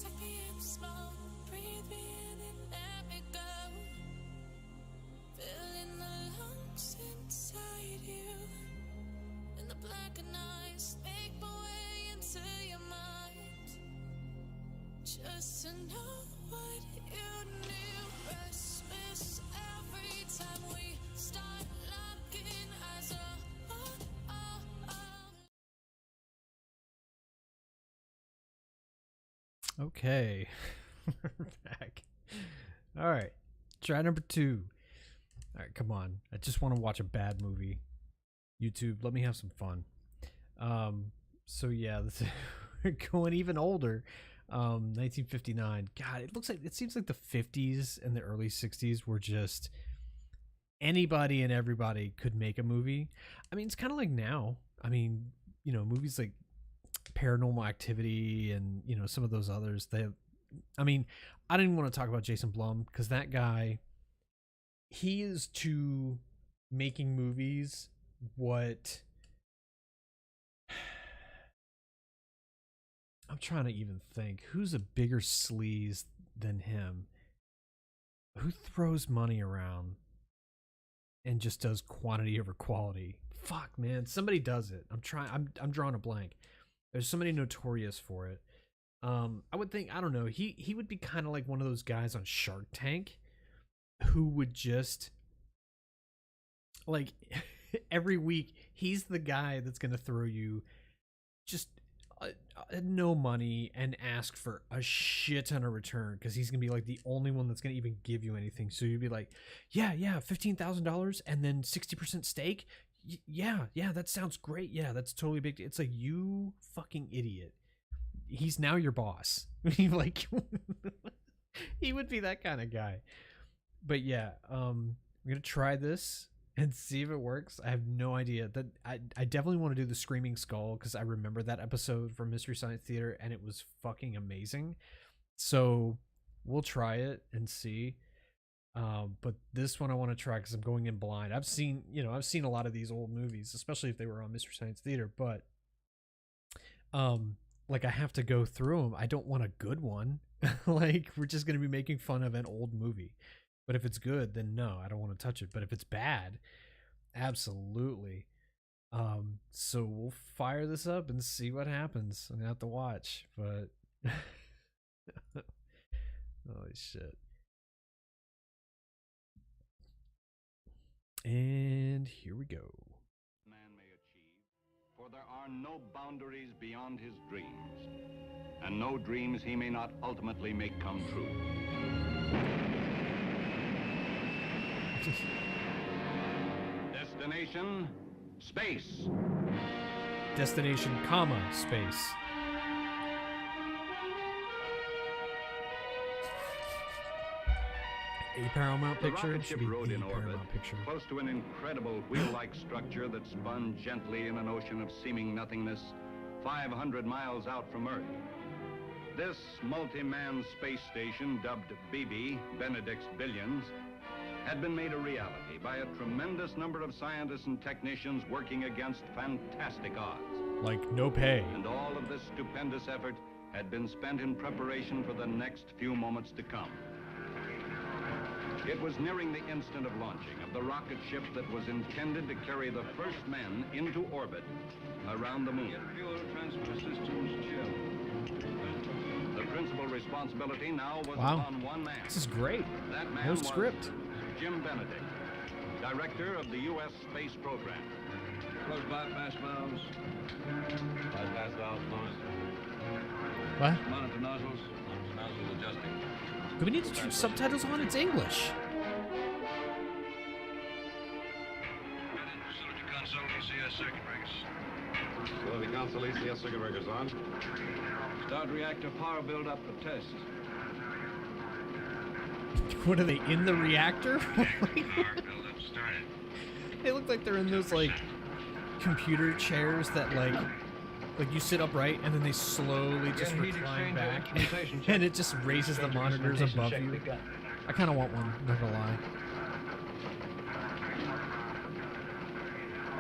Suck me in smoke, breathe me in and let me go. Filling the lungs inside you, and the blackened eyes make my way into your mind. Just to know what you knew. Restless every time we start locking eyes. Okay, we're back. All right, try number 2. All right, come on. I just want to watch a bad movie. YouTube, let me have some fun. So yeah, this we're going even older. 1959. God, it seems like the 50s and the early 60s were just anybody and everybody could make a movie. I mean, it's kind of like now. I mean, you know, movies like Paranormal Activity and, you know, some of those others. I mean, I didn't want to talk about Jason Blum because that guy, he is to making movies what I'm trying to even think who's a bigger sleaze than him, who throws money around and just does quantity over quality. Fuck, man, somebody does it. I'm drawing a blank. There's somebody notorious for it. I would think, I don't know, he would be kind of like one of those guys on Shark Tank who would just like every week he's the guy that's going to throw you just no money and ask for a shit ton of return because he's gonna be like the only one that's gonna even give you anything. So you'd be like, yeah, $15,000 and then 60% stake. Yeah, that sounds great. Yeah, that's totally big. It's like, you fucking idiot. He's now your boss. Like, he would be that kind of guy. But yeah, I'm gonna try this and see if it works. I have no idea. That I definitely want to do the Screaming Skull because I remember that episode from Mystery Science Theater and it was fucking amazing. So we'll try it and see. But this one I want to try because I'm going in blind. I've seen a lot of these old movies, especially if they were on Mystery Science Theater, but like I have to go through them. I don't want a good one. Like, we're just going to be making fun of an old movie. But if it's good, then no, I don't want to touch it. But if it's bad, absolutely. So we'll fire this up and see what happens. I'm gonna have to watch, but holy shit. And here we go. Man may achieve, for there are no boundaries beyond his dreams, and no dreams he may not ultimately make come true. Destination, space. Destination, space. A Paramount picture? The rocket ship rode in orbit, picture. close to an incredible wheel-like structure that spun gently in an ocean of seeming nothingness 500 miles out from Earth. This multi-man space station, dubbed BB, Benedict's Billions, had been made a reality by a tremendous number of scientists and technicians working against fantastic odds. Like no pay. And all of this stupendous effort had been spent in preparation for the next few moments to come. It was nearing the instant of launching of the rocket ship that was intended to carry the first men into orbit around the moon. The principal responsibility now was upon one man. This is great. That man no was script. Jim Benedict, director of the U.S. space program. Close bypass valves. Bypass valves closed. What? Monitor nozzles. Monitor nozzles adjusting. Do we need to turn subtitles on? It's English. Facility console, ECS circuit breakers. Facility console, ECS circuit breakers on. Start reactor power build-up for test. What are they, in the reactor? Power build-up started. They look like they're in those like computer chairs that like you sit upright and then they slowly just recline back and it just raises the monitors above you. I kind of want one, not gonna lie.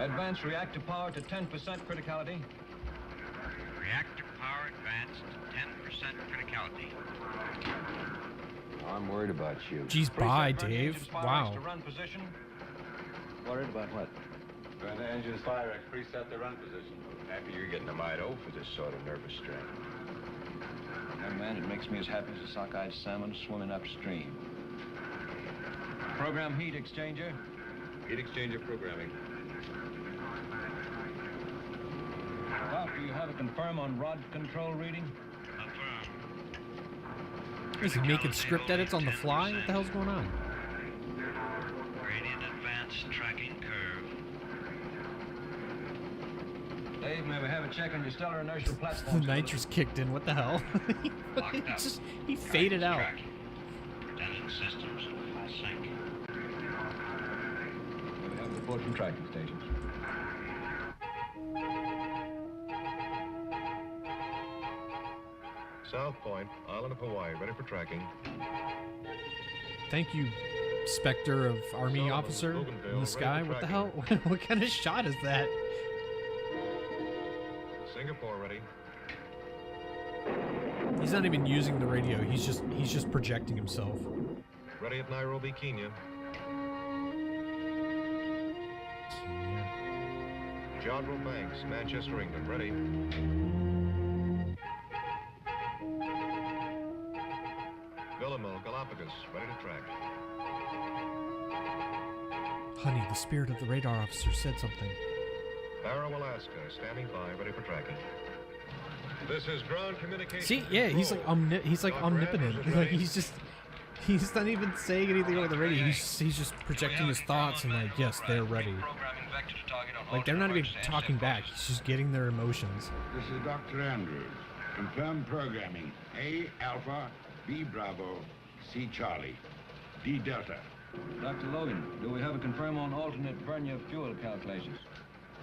Advanced reactor power to 10% criticality. Reactor power advanced to 10% and criticality. I'm worried about you. Geez, bye, Dave. Wow. To run position. Worried about what? When the engines fire, preset the run position. Happy you're getting a mite old for this sort of nervous strain. Young man, it makes me as happy as a sockeyed salmon swimming upstream. Program heat exchanger. Heat exchanger programming. Doc, do you have a confirm on rod control reading? Is he making script edits on the fly? What the hell's going on? Gradient advance tracking curve. Dave, may we have a check on your stellar inertial The platform? nitrous kicked in. What the hell? He faded out. Redundant systems full sync. We have a report from tracking stations. South Point, island of Hawaii, ready for tracking. Thank you, Spectre of Army Solomon, Officer Bougainville, in the sky. ready for What the hell? What kind of shot is that? Singapore, ready. He's not even using the radio. He's just projecting himself. Ready at Nairobi, Kenya. Jodrell Banks, Manchester, England, ready. Villamil, Galapagos, ready to track. Honey, the spirit of the radar officer said something. Barrow, Alaska, standing by, ready for tracking. This is ground communication. See, yeah, he's like omnipotent. Like he's not even saying anything over the radio. He's just projecting his thoughts and like, yes, they're ready. Like they're not even talking back. He's just getting their emotions. This is Dr. Andrews. Confirmed programming. A Alpha, B Bravo, C Charlie, D Delta. Dr. Logan, do we have a confirm on alternate Vernier fuel calculations?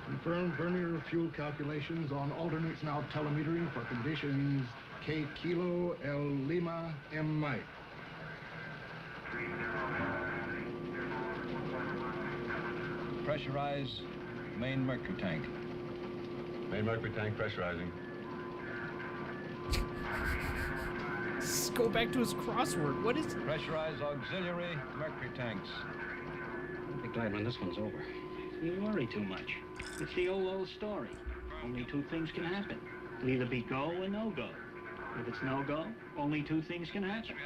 Confirmed Vernier fuel calculations on alternates now telemetering for conditions K Kilo, L Lima, M Mike. Pressurize main mercury tank. Main mercury tank pressurizing. Let's go back to his crossword. What is? Pressurize auxiliary mercury tanks. I'll be glad when this one's over. You worry too much. It's the old story. Only two things can happen. It'll either be go or no go. If it's no go, only two things can happen.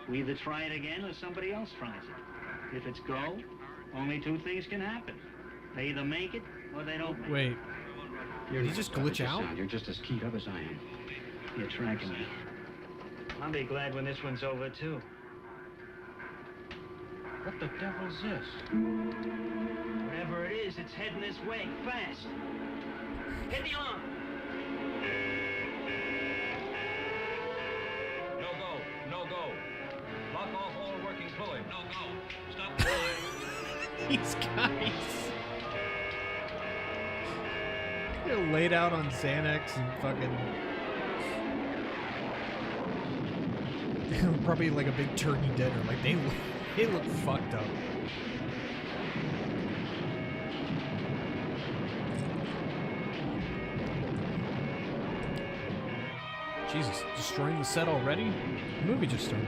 We either try it again or somebody else tries it. If it's go, only two things can happen. They either make it or they don't make it. Wait, did he just glitch out? You're just as keyed up as I am. You're tracking me. I'll be glad when this one's over, too. What the devil's this? Whatever it is, it's heading this way, fast. Hit the alarm! No go, no go. Lock off all working fluid. No go. Stop the line. These guys. They're laid out on Xanax and fucking. Probably like a big turkey dinner. Like they look fucked up. Jesus, destroying the set already? The movie just started.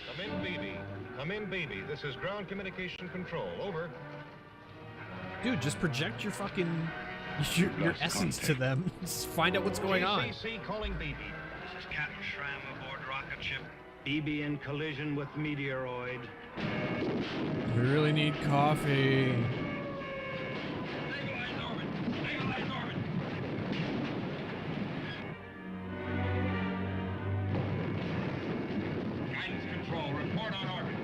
Come in, BB. Come in, BB. This is ground communication control. Over. Dude, just project your fucking your essence to them. Just find out what's going on. GCC calling BB. This is Captain Schramm aboard rocket ship. BB in collision with meteoroid. We really need coffee. Stabilize orbit. Stabilize orbit. Guidance control. Report on orbit.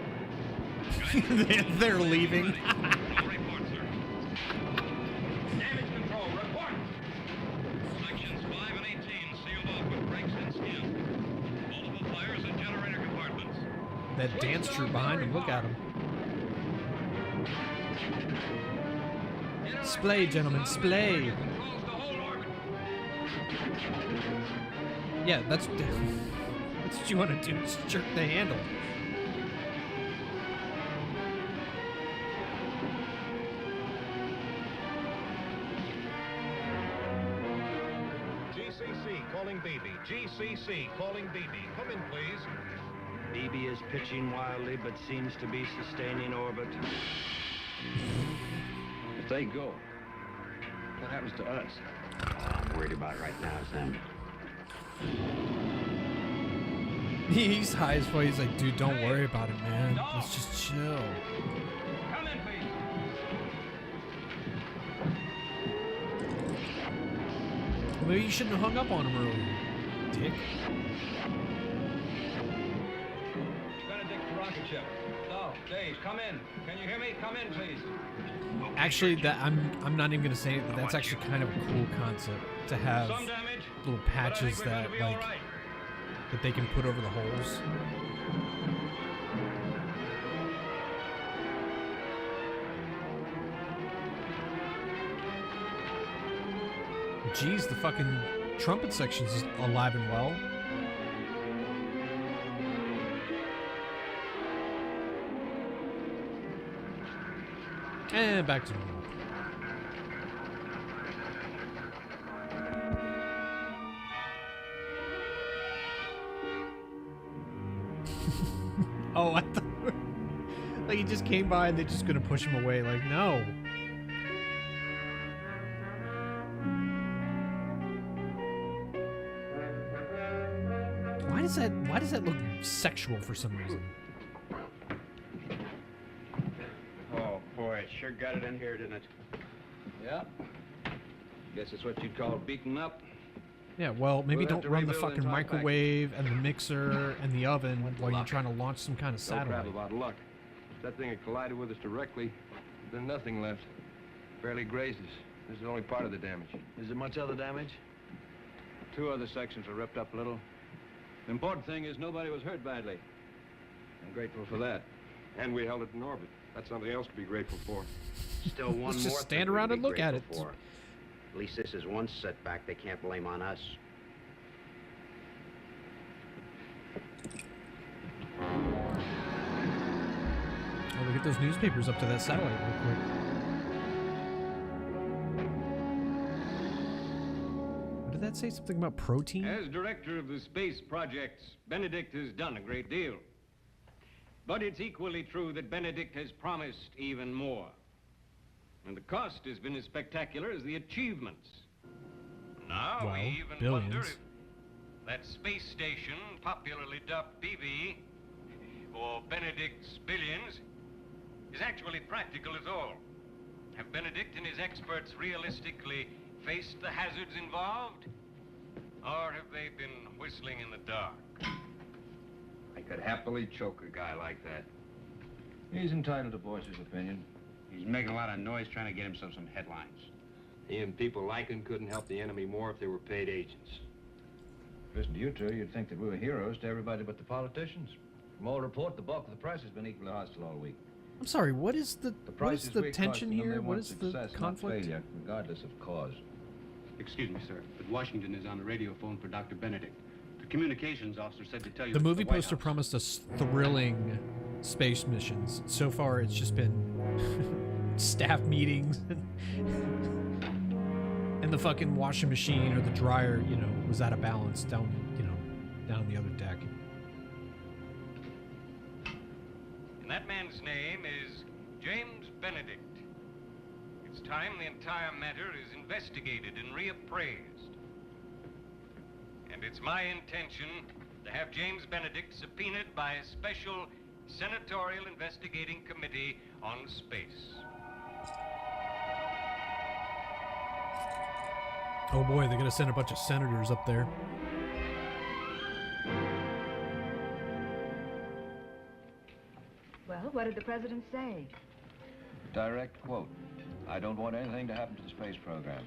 They're leaving. No report, sir. Damage control. Report. Sections 5 and 18 sealed off with brakes and skin. Multiple fires in generator compartments. That dance troupe behind him. Look at him. Splay, gentlemen, splay. Controls the whole orbit. Yeah, that's what you want to do. Just jerk the handle. calling BB. GCC calling BB. Come in, please. BB is pitching wildly, but seems to be sustaining orbit. If they go, what happens to us? All I'm worried about right now is them. He's high as fuck. He's like, dude, don't worry about it, man. Let's just chill. Come in, please. Maybe you shouldn't have hung up on him earlier, dick. Benedict rocket ship. So, Dave, come in. Can you hear me? Come in, please. Actually, that I'm not even gonna say it, but that's actually kind of a cool concept to have Some damage, little but I think patches we're going that to be all like right. that they can put over the holes. Jeez, the fucking trumpet section's alive and well. And back to normal. Oh, I thought like he just came by and they're just gonna push him away. Like, no. Why does that look sexual for some reason? Oh, boy, it sure got it in here, didn't it? Yeah. Guess it's what you'd call beaten up. Yeah, well, maybe We'll have don't to run the rebuild the fucking entire microwave and the mixer and the oven while you're luck. trying to launch some kind of No crap satellite. about luck. If that thing had collided with us directly, then nothing left. Barely grazed us. This is only part of the damage. Is there much other damage? 2 other sections are ripped up a little. The important thing is nobody was hurt badly. I'm grateful for that. And we held it in orbit. That's something else to be grateful for. Still one Let's more just stand thing around we'd and be look at grateful it. for. At least this is one setback they can't blame on us. Oh, look at those newspapers up to that satellite real quick. What did that say? Something about protein? As director of the space projects, Benedict has done a great deal. But it's equally true that Benedict has promised even more. And the cost has been as spectacular as the achievements. Now Wow, we even billions. wonder if that space station, popularly dubbed BB, or Benedict's Billions, is actually practical at all. Have Benedict and his experts realistically faced the hazards involved? Or have they been whistling in the dark? I could happily choke a guy like that. He's entitled to voice his opinion. He's making a lot of noise trying to get himself some headlines. He and people like him couldn't help the enemy more if they were paid agents. Listen to you two, you'd think that we were heroes to everybody but the politicians. From all report, the bulk of the press has been equally hostile all week. I'm sorry, what is the prices we tension costing them, they here? What want is success, the not conflict? failure, regardless of cause. Excuse me, sir, but Washington is on the radio phone for Dr. Benedict. The communications officer said to tell you The it's movie White poster House. promised us thrilling space missions. So far, it's just been staff meetings and the fucking washing machine or the dryer, you know, was out of balance down, you know, down the other deck. And that man's name is James Benedict. It's time the entire matter is investigated and reappraised. And it's my intention to have James Benedict subpoenaed by a special senatorial investigating committee on space. Oh boy, they're gonna send a bunch of senators up there. Well, what did the president say? Direct quote. I don't want anything to happen to the space program.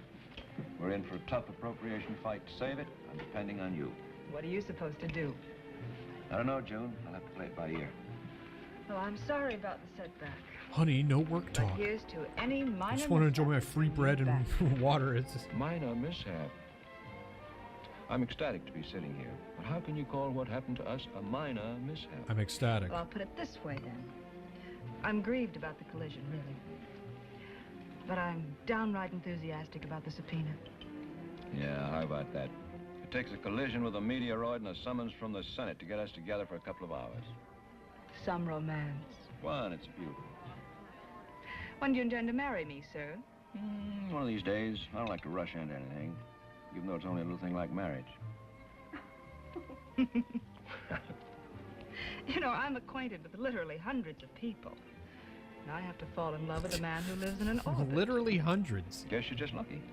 We're in for a tough appropriation fight to save it. I'm depending on you. What are you supposed to do? I don't know, June. I'll have to play it by ear. Well, I'm sorry about the setback. Honey, no work But talk. here's to any minor I just want to enjoy my mishaps free and bread and back. water. It's just... Minor mishap. I'm ecstatic to be sitting here. But how can you call what happened to us a minor mishap? I'm ecstatic. Well, I'll put it this way, then. I'm grieved about the collision, really. But I'm downright enthusiastic about the subpoena. Yeah, how about that? takes a collision with a meteoroid and a summons from the Senate to get us together for a couple of hours. Some romance. One, it's beautiful. When do you intend to marry me, sir? One of these days. I don't like to rush into anything, even though it's only a little thing like marriage. You know, I'm acquainted with literally hundreds of people. And I have to fall in love with a man who lives in an orbit. Literally hundreds. Guess you're just lucky.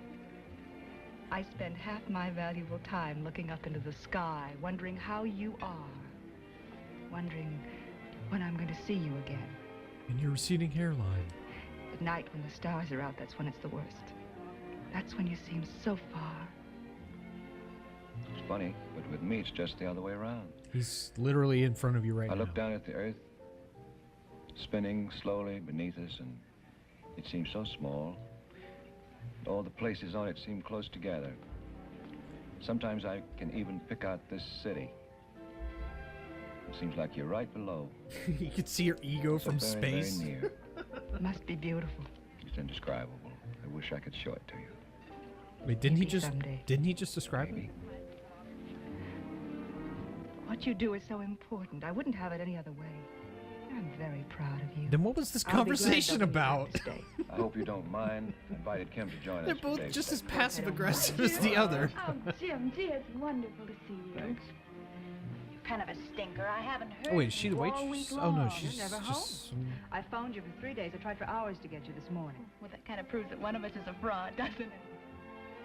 I spend half my valuable time looking up into the sky, wondering how you are. Wondering when I'm going to see you again. And your receding hairline. At night when the stars are out, that's when it's the worst. That's when you seem so far. It's funny, but with me, it's just the other way around. He's literally in front of you right now. I look down at the Earth, spinning slowly beneath us, and it seems so small. All the places on it seem close together. Sometimes I can even pick out this city. It seems like you're right below. You can see your ego So from very, space. Very near. Must be beautiful. It's indescribable. I wish I could show it to you. Wait, didn't Maybe he someday. just describe it? Maybe. What you do is so important. I wouldn't have it any other way. I'm very proud of you. Then what was this I'll be glad conversation they'll be glad about? to stay. I hope you don't mind. I invited Kim to join They're us. for both Dave's just as birthday. passive aggressive as the other. Oh, Jim, gee, it's wonderful to see you. Thanks. You're kind of a stinker. I haven't heard Oh wait, is she the from you all waitress? week Oh no, long. she's You're never just. I phoned you for 3 days. I tried for hours to get you this morning. Well, that kind of proves that one of us is a fraud, doesn't it?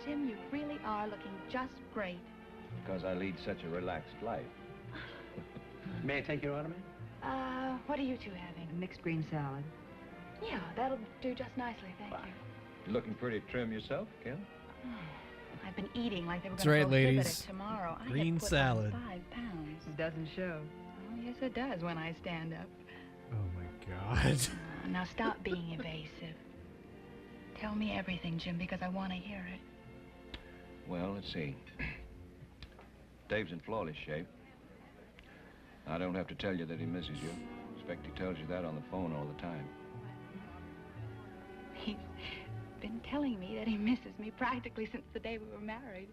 Jim, you really are looking just great. Because I lead such a relaxed life. May I take your order, ma'am? What are you two having? A mixed green salad. Yeah, that'll do just nicely, thank you. You're looking pretty trim yourself, Kim. I've been eating like they were That's going to right, prohibit ladies. it tomorrow. I Green have put salad. on 5 pounds. It doesn't show. Oh, yes, it does when I stand up. Oh my god. Now stop being evasive. Tell me everything, Jim, because I want to hear it. Well, let's see. Dave's in flawless shape. I don't have to tell you that he misses you. Expect he tells you that on the phone all the time. He's been telling me that he misses me practically since the day we were married.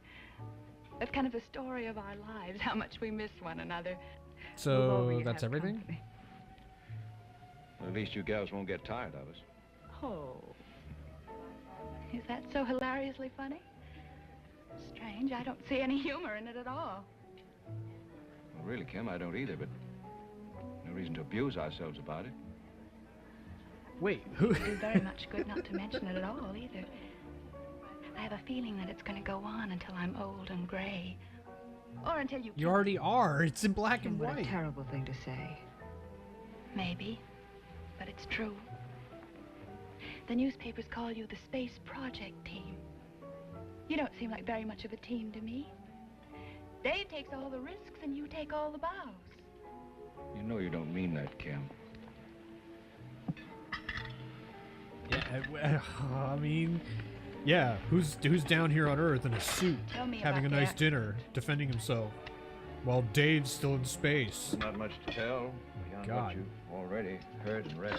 That's kind of the story of our lives, how much we miss one another. Move over, So you that's have everything? company. Well, at least you gals won't get tired of us. Oh. Is that so hilariously funny? Strange, I don't see any humor in it at all. Well, really, Kim, I don't either, but no reason to abuse ourselves about it. Wait, It who? would do very much good not to mention it at all, either. I have a feeling that it's going to go on until I'm old and gray. Or until you You already are. It's in black and What a white. terrible thing to say. Maybe, but it's true. The newspapers call you the Space Project Team. You don't seem like very much of a team to me. Dave takes all the risks and you take all the bows. You know you don't mean that, Kim. Yeah, I mean, yeah. Who's down here on Earth in a suit, Tell me having a about nice that. dinner, defending himself, while Dave's still in space? Not much to tell beyond God. what you've already heard and read.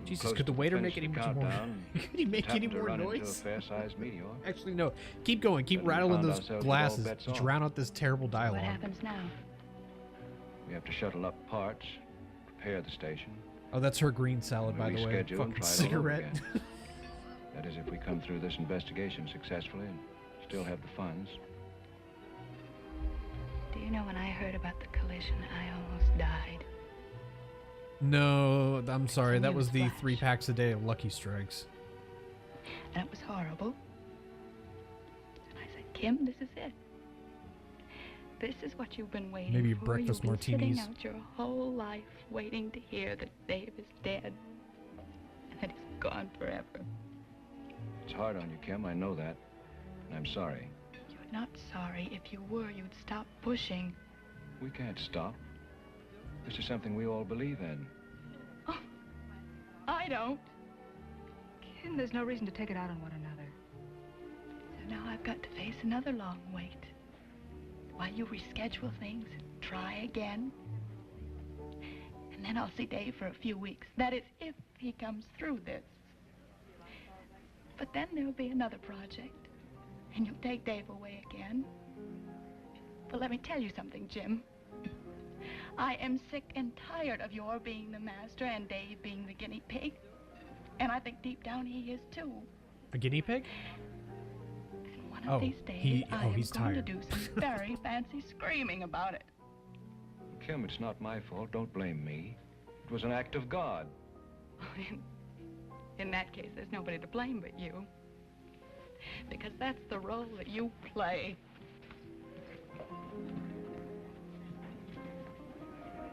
Jesus, Close could the to waiter finish make any the more? countdown, Could he make any happened to more run into a noise? fair-sized meteor. Actually, no. Keep going. Keep But we rattling found those ourselves with all glasses. bets off. Drown out this terrible What dialogue. happens now? We have to shuttle up parts, prepare the station. Oh, that's her green salad, by the way. Reschedule and Fucking try it all over cigarette. again. That is, if we come through this investigation successfully and still have the funds. Do you know when I heard about the collision, I almost died. No, I'm sorry. It's a That was the newsflash. 3 packs a day of Lucky Strikes. And it was horrible. And I said, Kim, this is it. This is what you've been waiting Maybe for. breakfast You've been martinis. sitting out your whole life waiting to hear that Dave is dead. And that he's gone forever. It's hard on you, Kim, I know that. And I'm sorry. You're not sorry. If you were, you'd stop pushing. We can't stop. This is something we all believe in. Oh, I don't. Kim, there's no reason to take it out on one another. So now I've got to face another long wait. While you reschedule things and try again. And then I'll see Dave for a few weeks. That is, if he comes through this. But then there'll be another project. and you'll take Dave away again. But let me tell you something, Jim. I am sick and tired of your being the master and Dave being the guinea pig. And I think deep down he is too. A guinea pig? And one of these days, I am he's going tired. to do some very fancy screaming about it. Kim, it's not my fault. Don't blame me. It was an act of God. In that case, there's nobody to blame but you. Because that's the role that you play.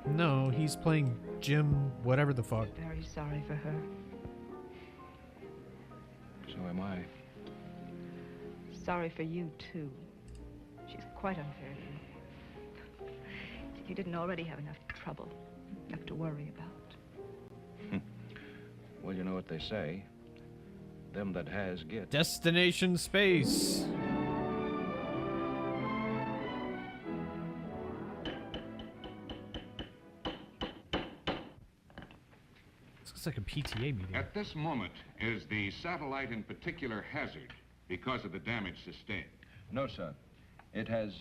No, he's playing Jim, whatever the fuck. Very sorry for her. So am I. Sorry for you, too. She's quite unfair to you. You didn't already have enough trouble, enough to worry about. Well, you know what they say. Them that has get. Destination Space. This looks like a PTA meeting. At this moment, is the satellite in particular hazard because of the damage sustained? No, sir. It has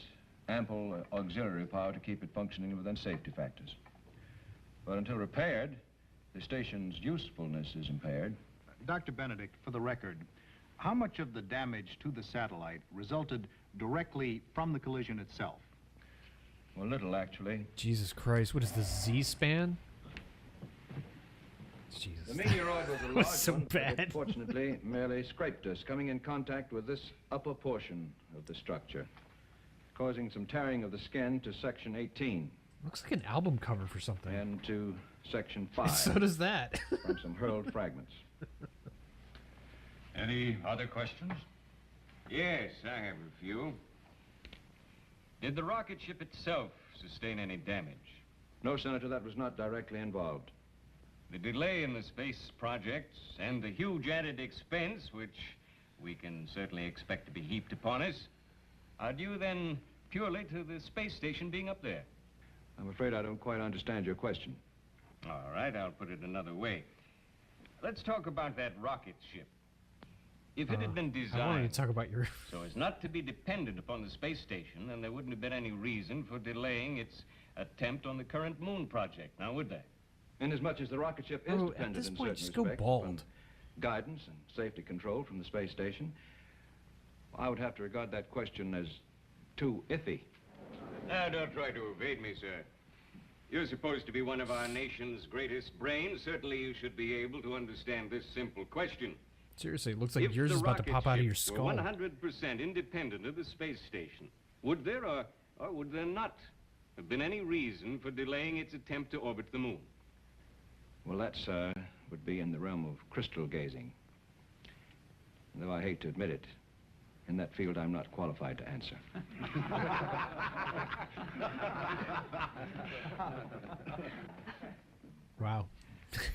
ample auxiliary power to keep it functioning within safety factors. But until repaired, the station's usefulness is impaired. Dr. Benedict, for the record, how much of the damage to the satellite resulted directly from the collision itself? Well, little, actually. Jesus Christ, what is this, Z-span? Jesus. The meteoroid was a That large was so one, but bad. it fortunately merely scraped us, coming in contact with this upper portion of the structure, causing some tearing of the skin to section 18. Looks like an album cover for something. And to section 5. So does that. From some hurled fragments. Any other questions? Yes, I have a few. Did the rocket ship itself sustain any damage? No, Senator, that was not directly involved. The delay in the space projects and the huge added expense, which we can certainly expect to be heaped upon us, are due then purely to the space station being up there. I'm afraid I don't quite understand your question. All right, I'll put it another way. Let's talk about that rocket ship. If it had been I wanted designed to talk about your... so as not to be dependent upon the space station, then there wouldn't have been any reason for delaying its attempt on the current moon project, now would there? Inasmuch as the rocket ship is Oh, at dependent this in point, certain just go respects bald. upon guidance and safety control from the space station, I would have to regard that question as too iffy. Now, don't try to evade me, sir. You're supposed to be one of our nation's greatest brains. Certainly you should be able to understand this simple question. Seriously, it looks like If yours the is about to rocket pop out of ship your skull. were 100% independent of the space station, would there or would there not have been any reason for delaying its attempt to orbit the moon? Well, that, sir, would be in the realm of crystal gazing. Though I hate to admit it, in that field I'm not qualified to answer. Wow.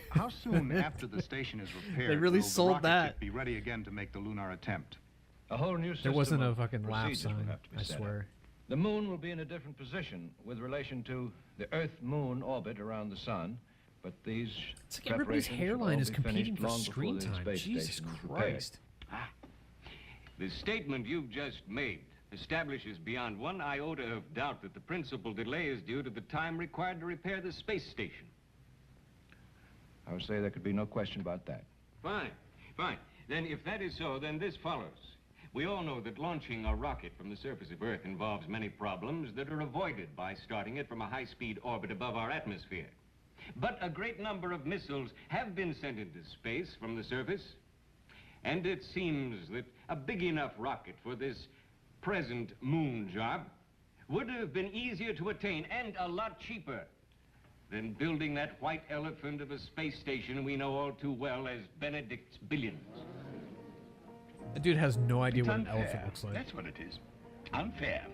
How soon after the station is repaired They really will the sold rocket that. ship be ready again to make the lunar attempt? A whole new system There wasn't a of fucking laugh procedures will sign, have to be I set up. swear. The moon will be in a different position with relation to the Earth-Moon orbit around the sun, but these It's like everybody's preparations will hairline all is be competing finished for long before screen the time. space Jesus station is repaired. Christ. The statement you've just made establishes beyond one iota of doubt that the principal delay is due to the time required to repair the space station. I would say there could be no question about that. Fine, fine. Then if that is so, then this follows. We all know that launching a rocket from the surface of Earth involves many problems that are avoided by starting it from a high-speed orbit above our atmosphere. But a great number of missiles have been sent into space from the surface, and it seems that a big enough rocket for this present moon job would have been easier to attain and a lot cheaper than building that white elephant of a space station we know all too well as Benedict's billions. That dude has no idea It's what an unfair. elephant looks like. That's what it is. Unfair.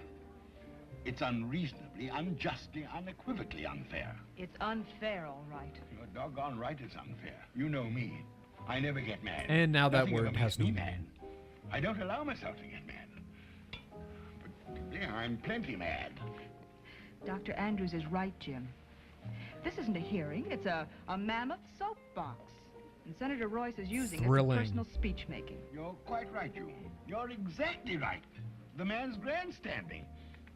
It's unreasonably, unjustly, unequivocally unfair. It's unfair, all right. You're doggone right it's unfair. You know me. I never get mad. And now that Nothing ever word makes has no me meaning. mad. I don't allow myself to get mad. But yeah, I'm plenty mad. Dr. Andrews is right, Jim. This isn't a hearing. It's a mammoth soapbox. And Senator Royce is using Thrilling. it for personal speech-making. You're quite right, June. You're exactly right. The man's grandstanding.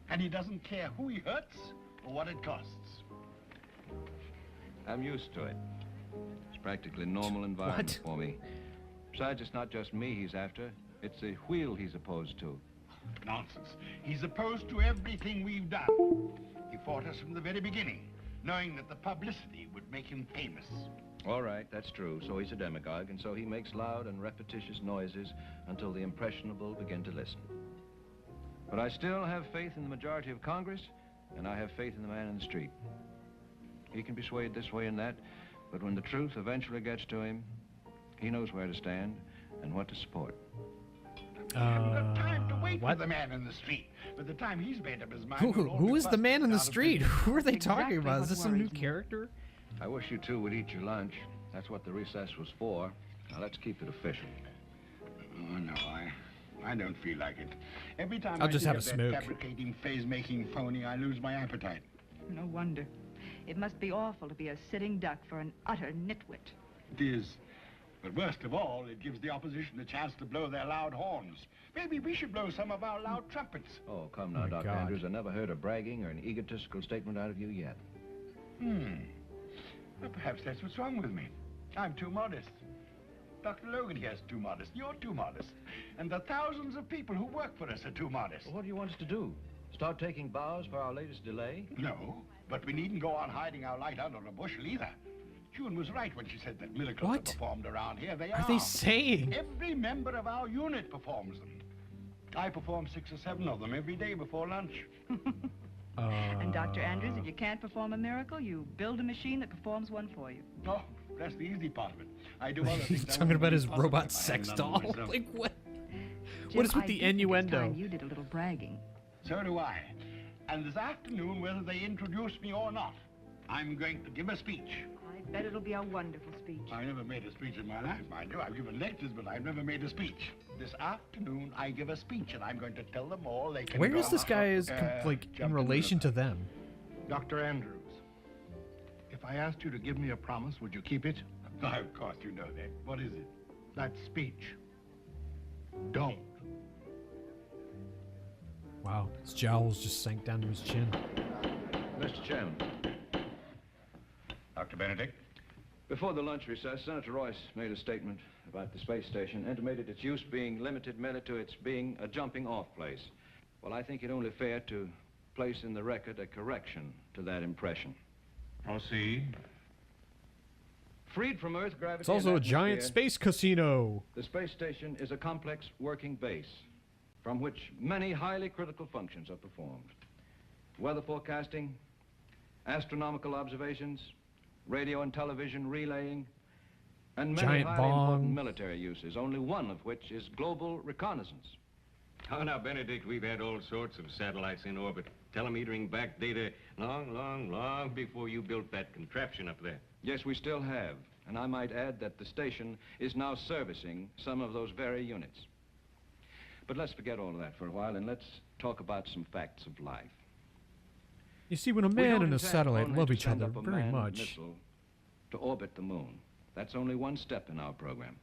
And he doesn't care who he hurts or what it costs. I'm used to it. It's practically normal environment for me. Besides, it's not just me he's after. It's the wheel he's opposed to. Nonsense. He's opposed to everything we've done. He fought us from the very beginning, knowing that the publicity would make him famous. All right, that's true. So he's a demagogue, and so he makes loud and repetitious noises until the impressionable begin to listen. But I still have faith in the majority of Congress, and I have faith in the man in the street. He can be swayed this way and that, but when the truth eventually gets to him, he knows where to stand and what to support. We haven't got time to wait for the man in the street. By the time he's made up his mind... Who is the man in the street? Who are they talking about? Is this some new character? I wish you two would eat your lunch. That's what the recess was for. Now let's keep it official. Oh, no, I don't feel like it. Every time I'll I just think have of a that smoke. fabricating, phase-making phony, I lose my appetite. No wonder. It must be awful to be a sitting duck for an utter nitwit. It is. But worst of all, it gives the opposition a chance to blow their loud horns. Maybe we should blow some of our loud trumpets. Oh, come now, my Dr. God. Andrews. I never heard a bragging or an egotistical statement out of you yet. Well, perhaps that's what's wrong with me. I'm too modest. Dr. Logan here's too modest. You're too modest. And the thousands of people who work for us are too modest. Well, what do you want us to do? Start taking bows for our latest delay? No, but we needn't go on hiding our light under a bushel either. June was right when she said that miracles are performed around here. They are. Are they saying? Every member of our unit performs them. I perform 6 or 7 of them every day before lunch. And Dr. Andrews, if you can't perform a miracle, you build a machine that performs one for you. Oh, that's the easy part of it. I do other things. He's talking about his robot sex doll. Like what? What is with the innuendo? You did a little bragging. So do I. And this afternoon, whether they introduce me or not, I'm going to give a speech. I bet it'll be a wonderful speech. I never made a speech in my life, mind you. I've given lectures, but I've never made a speech. This afternoon, I give a speech, and I'm going to tell them all they can Where go is this guy jump in relation to them? Dr. Andrews, if I asked you to give me a promise, would you keep it? Of course you know that. What is it? That speech. Don't. Wow, his jowls just sank down to his chin. Mr. Chairman. Dr. Benedict? Before the lunch recess, Senator Royce made a statement about the space station, intimated its use being limited merely to its being a jumping-off place. Well, I think it only fair to place in the record a correction to that impression. Proceed. Freed from Earth gravity It's also a and giant atmosphere, space casino. the space station is a complex working base from which many highly critical functions are performed. Weather forecasting, astronomical observations, radio and television relaying, and many Giant highly important bong. military uses, only one of which is global reconnaissance. Oh, now, Benedict, we've had all sorts of satellites in orbit, telemetering back data long before you built that contraption up there. Yes, we still have, and I might add that the station is now servicing some of those very units. But let's forget all of that for a while, and let's talk about some facts of life. You see, when a We man don't and a intend satellite only love to each send other up a very manned much, missile to orbit the moon. That's only one step in our program.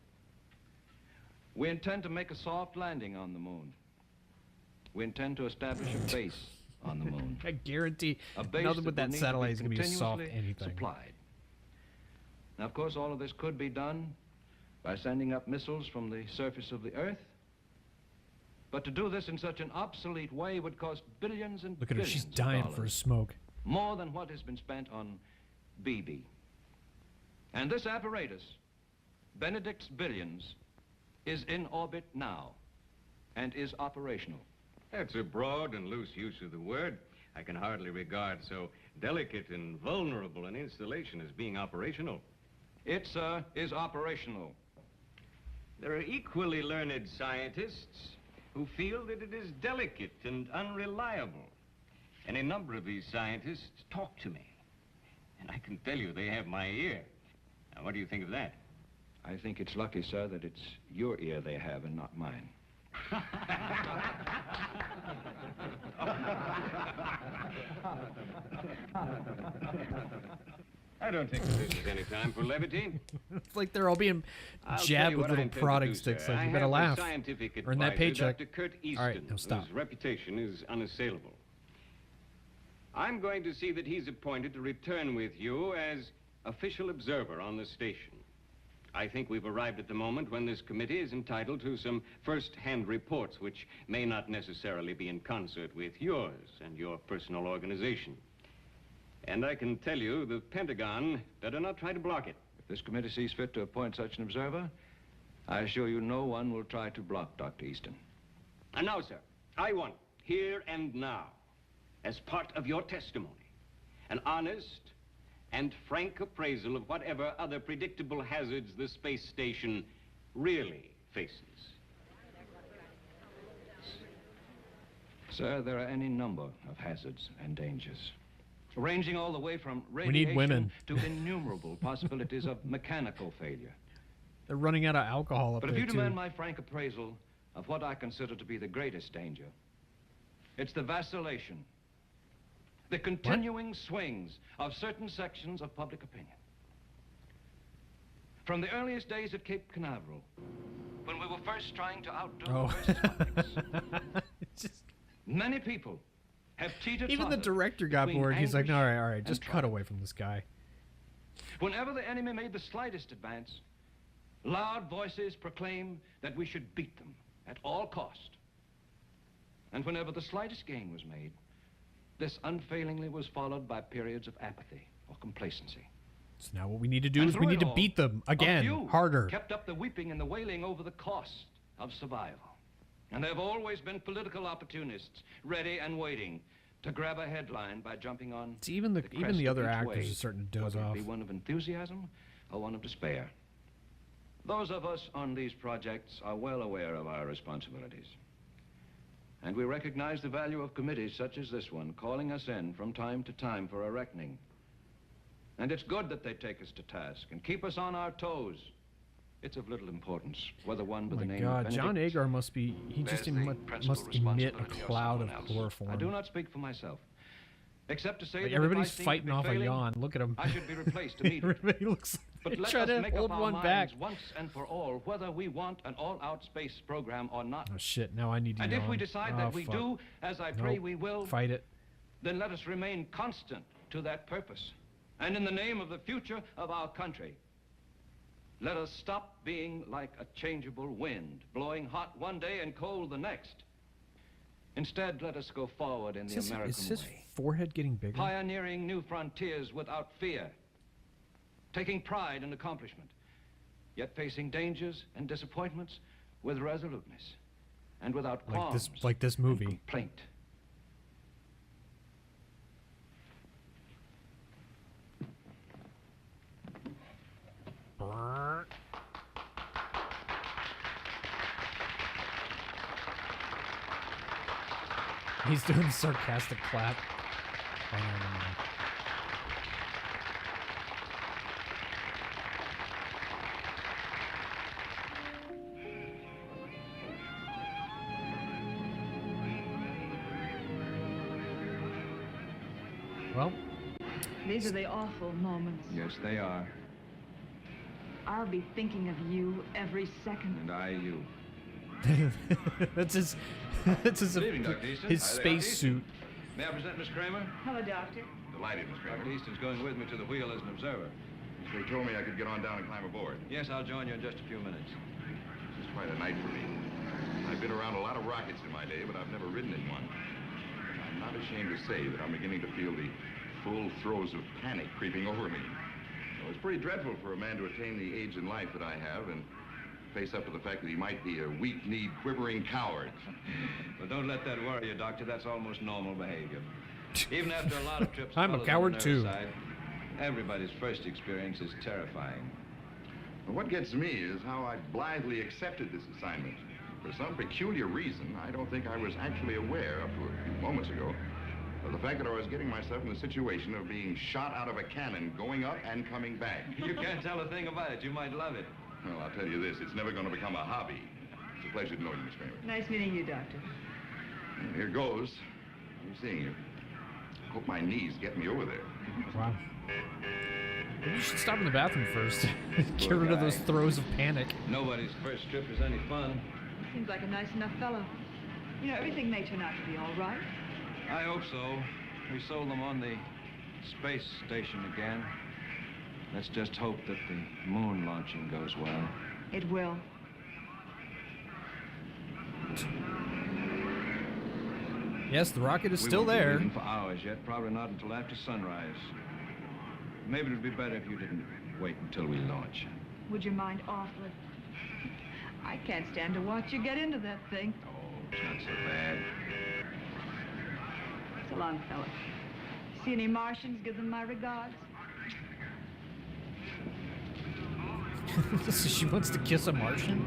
We intend to make a soft landing on the moon. We intend to establish a base on the moon. I guarantee A base nothing with will that need satellite is going to be a soft continuously anything. supplied. Now, of course, all of this could be done by sending up missiles from the surface of the Earth. But to do this in such an obsolete way would cost billions and Look at her, she's billions of dying for a dollars. smoke. More than what has been spent on BB. And this apparatus, Benedict's Billions, is in orbit now and is operational. That's a broad and loose use of the word. I can hardly regard so delicate and vulnerable an installation as being operational. It, sir, is operational. There are equally learned scientists who feel that it is delicate and unreliable. Any number of these scientists talk to me. And I can tell you they have my ear. Now, what do you think of that? I think it's lucky, sir, that it's your ear they have and not mine. I don't think this is any time for levity. It's like they're all being I'll tell jabbed you with what I little intend to prodding do, sticks. sir. Like, you I better have a laugh. scientific Earn that advisor, paycheck. Dr. Kurt Easton, All right, now stop. whose reputation is unassailable. I'm going to see that he's appointed to return with you as official observer on the station. I think we've arrived at the moment when this committee is entitled to some first-hand reports, which may not necessarily be in concert with yours and your personal organization. And I can tell you the Pentagon better not try to block it. If this committee sees fit to appoint such an observer, I assure you no one will try to block Dr. Easton. And now, sir, I want, here and now, as part of your testimony, an honest and frank appraisal of whatever other predictable hazards the space station really faces. Sir, there are any number of hazards and dangers, ranging all the way from need radiation women. to innumerable possibilities of mechanical failure. They're running out of alcohol up But if there, you too. demand my frank appraisal of what I consider to be the greatest danger, it's the vacillation, the continuing swings of certain sections of public opinion. From the earliest days at Cape Canaveral, when we were first trying to outdo the versus many people have teetered Even the director got bored. He's like, all right, just cut away from this guy. Whenever the enemy made the slightest advance, loud voices proclaimed that we should beat them at all cost. And whenever the slightest gain was made, this unfailingly was followed by periods of apathy or complacency. So now what we need to do And is we through need it to all, beat them a again, few harder. kept up the weeping and the wailing over the cost of survival. And there have always been political opportunists ready and waiting to grab a headline by jumping on See, even the crest of other each actors wave, are starting to doze whether it off. be one of enthusiasm or one of despair. Those of us on these projects are well aware of our responsibilities. And we recognize the value of committees such as this one, calling us in from time to time for a reckoning. And it's good that they take us to task and keep us on our toes. It's of little importance whether one by the name God, of John Benedict Agar must be, he just bears the must principal emit a responsibility or cloud of someone else. chloroform. I do not speak for myself, except to say Like, that everybody's if I seem to fighting be off failing, a yawn. Look at him. I should be replaced immediately. Everybody looks But like let trying us to make hold up our one minds back. once and for all whether we want an all-out space program or not. Oh shit! Now I need to And if yawn. we decide Oh, that we fuck. do, as I pray Nope. we will, Fight it. then let us remain constant to that purpose. And in the name of the future of our country, let us stop being like a changeable wind, blowing hot one day and cold the next. Instead, let us go forward in the American Is his way, forehead getting bigger? pioneering new frontiers without fear, taking pride in accomplishment, yet facing dangers and disappointments with resoluteness and without qualms Like this movie. and complaint. He's doing the sarcastic clap. Oh, no. Well, These are the awful moments. Yes, they are. I'll be thinking of you every second. And I, you. that's his Good evening, Dr. Easton. his Hi there, space Dr. suit. May I present Miss Kramer? Hello, Doctor. Delighted, Miss Kramer. Dr. Easton's going with me to the wheel as an observer. They told me I could get on down and climb aboard. Yes, I'll join you in just a few minutes. This is quite a night for me. I've been around a lot of rockets in my day, but I've never ridden in one. I'm not ashamed to say that I'm beginning to feel the full throes of panic creeping over me. Well, it's pretty dreadful for a man to attain the age in life that I have and face up to the fact that he might be a weak-kneed, quivering coward. But don't let that worry you, Doctor. That's almost normal behavior. Even after a lot of trips, I'm a fellows on the coward, nerve too. Side, everybody's first experience is terrifying. Well, what gets me is how I blithely accepted this assignment. For some peculiar reason, I don't think I was actually aware up to a few moments ago of the fact that I was getting myself in the situation of being shot out of a cannon, going up and coming back. You can't tell a thing about it. You might love it. Well, I'll tell you this, it's never going to become a hobby. It's a pleasure to know you, Miss Kramer. Nice meeting you, Doctor. And here goes. I'm seeing you. Hope my knees get me over there. Wow. Maybe you should stop in the bathroom first. Get Poor rid of guy. those throes of panic. Nobody's first trip is any fun. Seems like a nice enough fellow. You know, everything may turn out to be all right. I hope so. We sold them on the space station again. Let's just hope that the moon launching goes well. It will. Yes, the rocket is We still won't be there. leaving for hours yet, probably not until after sunrise. Maybe it would be better if you didn't wait until we launch. Would you mind awfully? I can't stand to watch you get into that thing. Oh, it's not so bad. So long, fella. See any Martians? Give them my regards. So she wants to kiss a Martian?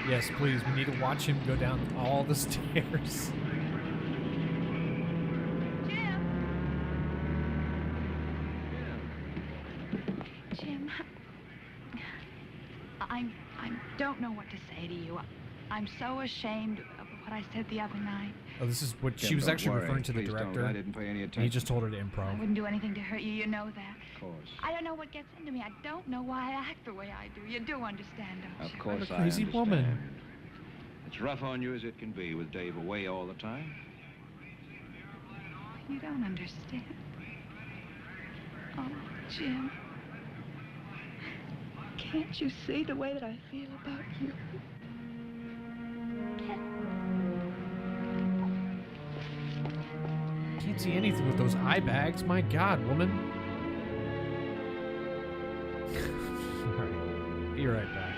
Yes, please. We need to watch him go down all the stairs. Jim, I don't know what to say to you. I'm so ashamed of what I said the other night. Oh, this is what Kim, she was don't actually worry. referring to the Please don't. director. I didn't pay any And he just told her to I improv. wouldn't do anything to hurt you, you know that. Of course. I don't know what gets into me. I don't know why I act the way I do. You do understand, don't Of you? course What a I crazy understand. woman. It's rough on you as it can be with Dave away all the time. You don't understand. Oh, Jim. Can't you see the way that I feel about you? Can't see anything with those eye bags. My God, woman. All right. Be right back.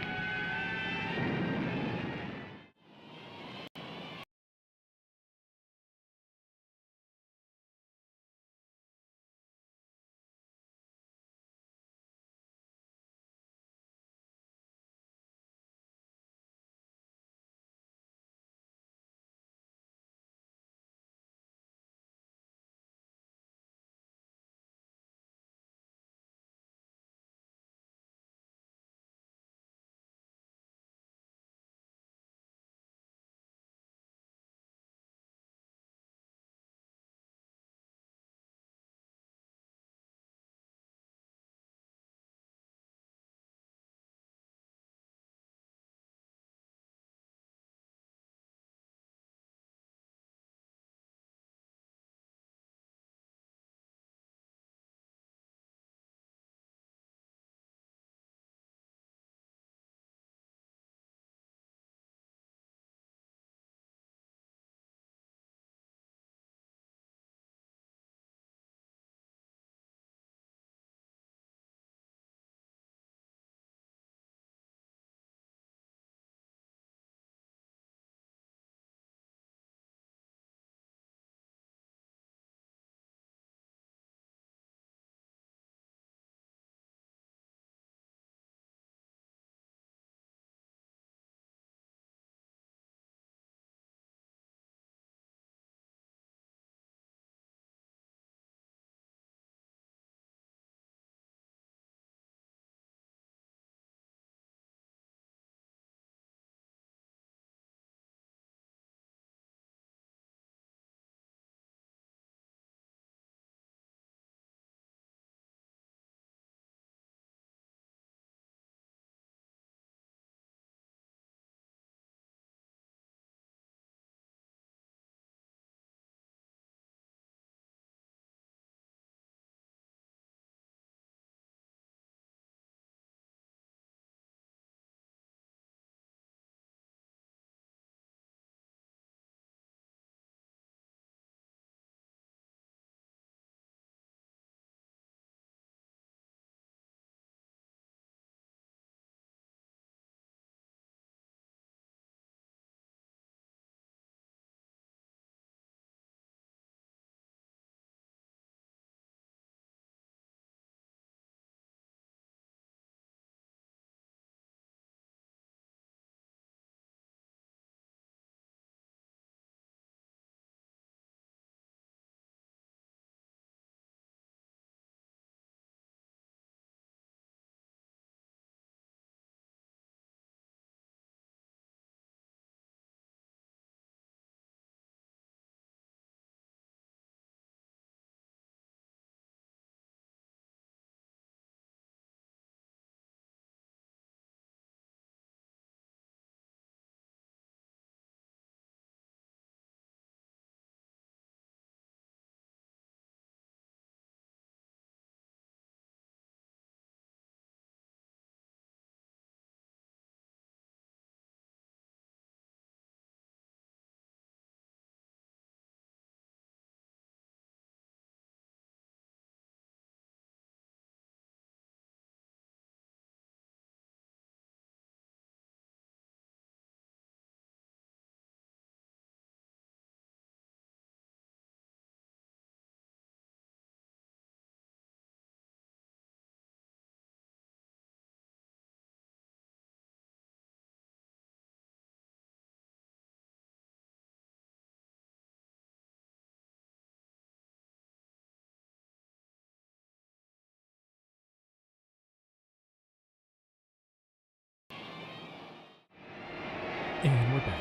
And we're back.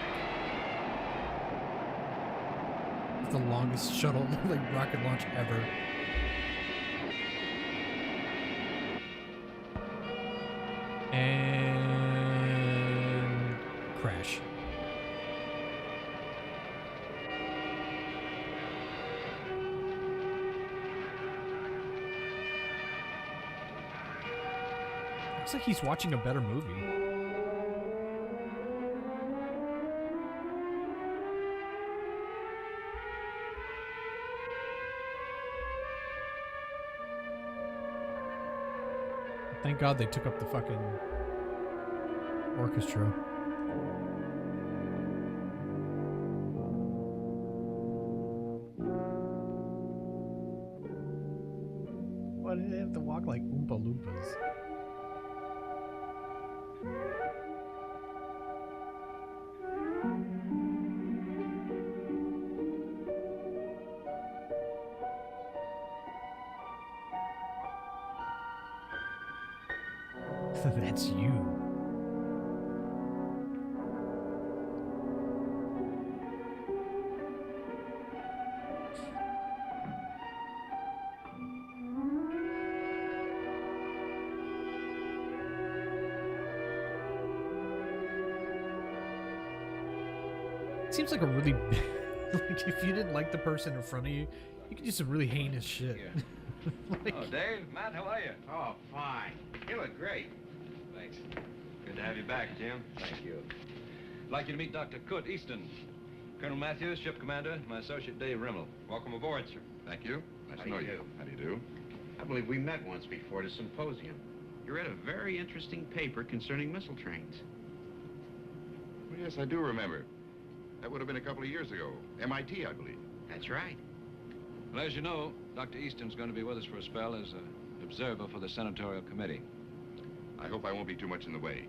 It's the longest shuttle, like, rocket launch ever. And crash. Looks like he's watching a better movie. Thank God they took up the fucking orchestra. Why do they have to walk like Oompa Loompas? That's you. Seems like a really like if you didn't like the person in front of you, you could do some really heinous shit. Like, oh, Dave, Matt, how are you? Oh, fine. You look great. Thanks. Good to have you back, Jim. Thank you. I'd like you to meet Dr. Kurt Easton. Colonel Matthews, ship commander, my associate Dave Rimmel. Welcome aboard, sir. Thank you. Nice to know you. How do you do? I believe we met once before at a symposium. You read a very interesting paper concerning missile trains. Well, yes, I do remember. That would have been a couple of years ago. MIT, I believe. That's right. Well, as you know, Dr. Easton's going to be with us for a spell as an observer for the senatorial committee. I hope I won't be too much in the way.